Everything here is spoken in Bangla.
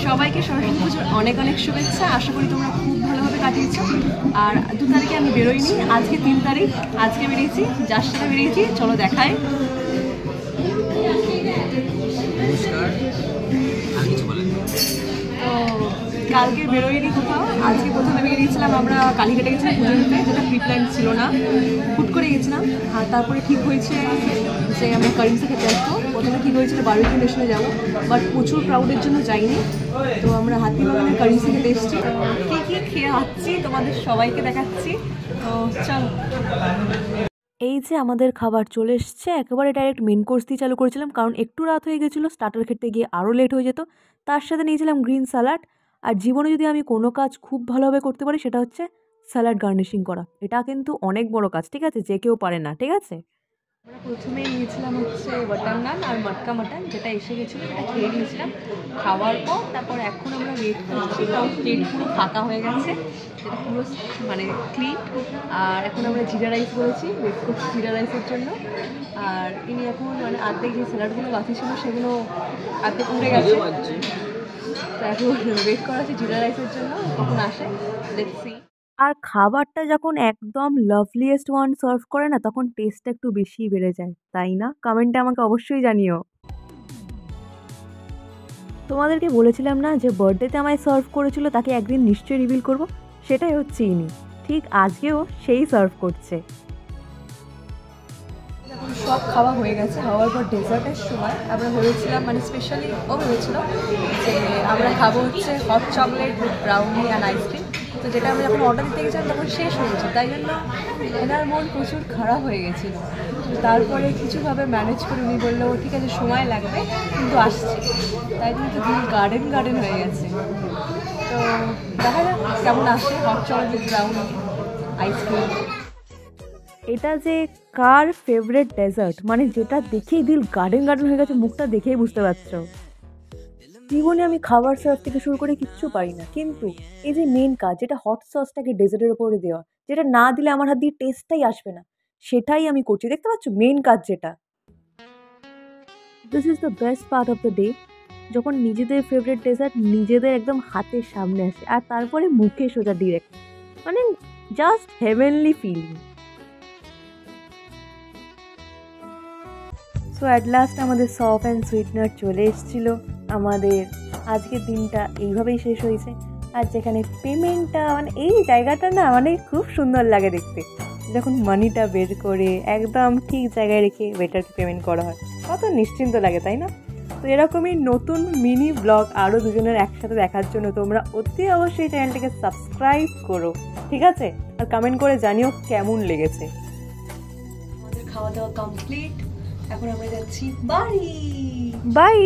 সবাইকে সরস্বতী পুজোর অনেক অনেক শুভেচ্ছা। আশা করি তোমরা খুব ভালোভাবে কাটিয়েছো। আর 2 তারিখে আমি বেরোইনি, আজকে 3 তারিখ, আজকে বেরিয়েছি, যার সাথে বেরিয়েছি চলো দেখাই। তো কালকে বেরোয়নি কোথাও, আজকে প্রথমে বেরিয়েছিলাম আমরা কালীঘাটে গেছিলাম পুজো দিতে, যেটা প্রি প্ল্যান ছিল না, হুট করে গেছিলাম। আর তারপরে ঠিক হয়েছে যে আমরা কারিমসে খেতে আসবো। প্রথমে ঠিক হয়েছিল বারবিকিউ নেশনে যাবো, বাট প্রচুর ক্রাউডের জন্য যাইনি। তো আমরা হাতিবাগানের কারিমসে খেতে এসেছি। কী কী খেয়ে আসছি তোমাদের সবাইকে দেখাচ্ছি, তো চল। এই যে আমাদের খাবার চলে এসছে, একেবারে ডাইরেক্ট মেন কোর্স দিয়ে চালু করেছিলাম, কারণ একটু রাত হয়ে গেছিলো, স্টার্টার খেতে গিয়ে আরও লেট হয়ে যেত। তার সাথে নিয়েছিলাম গ্রিন স্যালাড। আর জীবনে যদি আমি কোনো কাজ খুব ভালোভাবে করতে পারি সেটা হচ্ছে স্যালাড গার্নিশিং করা। এটা কিন্তু অনেক বড় কাজ, ঠিক আছে, যে কেউ পারে না, ঠিক আছে। আমরা প্রথমেই নিয়েছিলাম হচ্ছে বাটার নান আর মাটকা মাটন, যেটা এসে গেছিলো, এটা খেয়ে নিয়েছিলাম। খাওয়ার পর তারপর এখন আমরা ওয়েট করছি, প্লেট পুরো ফাঁকা হয়ে গেছে, সেটা পুরো মানে ক্লিন। আর এখন আমরা জিরা রাইস করেছি, ওয়েট করছি জিরা রাইসের জন্য। আর ইনি এখন মানে আর্ধেক যে স্যালাডগুলো বাকি ছিল সেগুলো আর্ধেক উড়ে গেছে, তো এখন ওয়েট করা আছে জিরা রাইসের জন্য, কখন আসে লেটস সি। আর খাবারটা যখন একদম লাভলিয়েস্ট ওয়ান সার্ভ করে না, তখন টেস্টটা একটু বেশিই বেড়ে যায়, তাই না? কমেন্টে আমাকে অবশ্যই জানিও। তোমাদেরকে বলেছিলাম না যে বার্থডেতে আমায় সার্ভ করেছিল, তাকে একদিন নিশ্চয়ই রিভিল করব, সেটাই হচ্ছে ইনি। ঠিক আজকেও সেই সার্ভ করছে। এখন সব খাওয়া হয়ে গেছে, হওয়ার পর ডেজার্টের সময় আমরা ভেবেছিলাম, মানে স্পেশালি ও ভেবেছিল যে আমরা খাবো হচ্ছে hot chocolate with brownie and ice cream. তো যেটা আমরা যখন অর্ডার দিতে গেছিলাম তখন শেষ হয়েছে, তাই জন্য এনার মন প্রচুর খারাপ হয়ে গেছিলো। তারপরে কিছুভাবে ম্যানেজ করে উনি বললো ঠিক আছে সময় লাগবে কিন্তু আসছে, তাই জন্য তো দিন গার্ডেন হয়ে গেছে। তো দেখা যাক কেমন আসে hot chocolate with brownie ice cream. এটা যে কার ফেভারিট ডেজার্ট, মানে যেটা দেখেই দিল গার্ডেন হয়ে গেছে, মুখটা দেখেই বুঝতে পারছো। জীবনে আমি খাবার সার্ভ থেকে শুরু করে কিচ্ছু পারি না, কিন্তু এই যে মেন কাজ, যেটা হট সসটাকে ডেজার্টের ওপরে দেওয়া, যেটা না দিলে আমার হাত দিয়ে টেস্টটাই আসবে না, সেটাই আমি করছি। দেখতে পাচ্ছ মেন কাজ যেটা। This is the best part of the day, যখন নিজেদের ফেভারিট ডেজার্ট নিজেদের একদম হাতের সামনে আসে আর তারপরে মুখে সোজা ডিরেক্ট, মানে just heavenly feeling. So at last আমাদের সফট অ্যান্ড সুইটনার চলে এসেছিলো। আমাদের আজকের দিনটা এইভাবেই শেষ হয়েছে। আর যেখানে পেমেন্টটা, মানে এই জায়গাটা না মানে খুব সুন্দর লাগে দেখতে, যখন মানিটা বের করে একদম ঠিক জায়গায় রেখে ওয়েটারকে পেমেন্ট করা হয়, কত নিশ্চিন্ত লাগে, তাই না? তো এরকমই নতুন মিনি ব্লগ আরও দুজনের একসাথে দেখার জন্য তোমরা অতি অবশ্যই চ্যানেলটাকে সাবস্ক্রাইব করো, ঠিক আছে? আর কমেন্ট করে জানিও কেমন লেগেছে। আমাদের খাওয়া দাওয়া কমপ্লিট, এখন আমরা যাচ্ছি বাড়ি। বাই।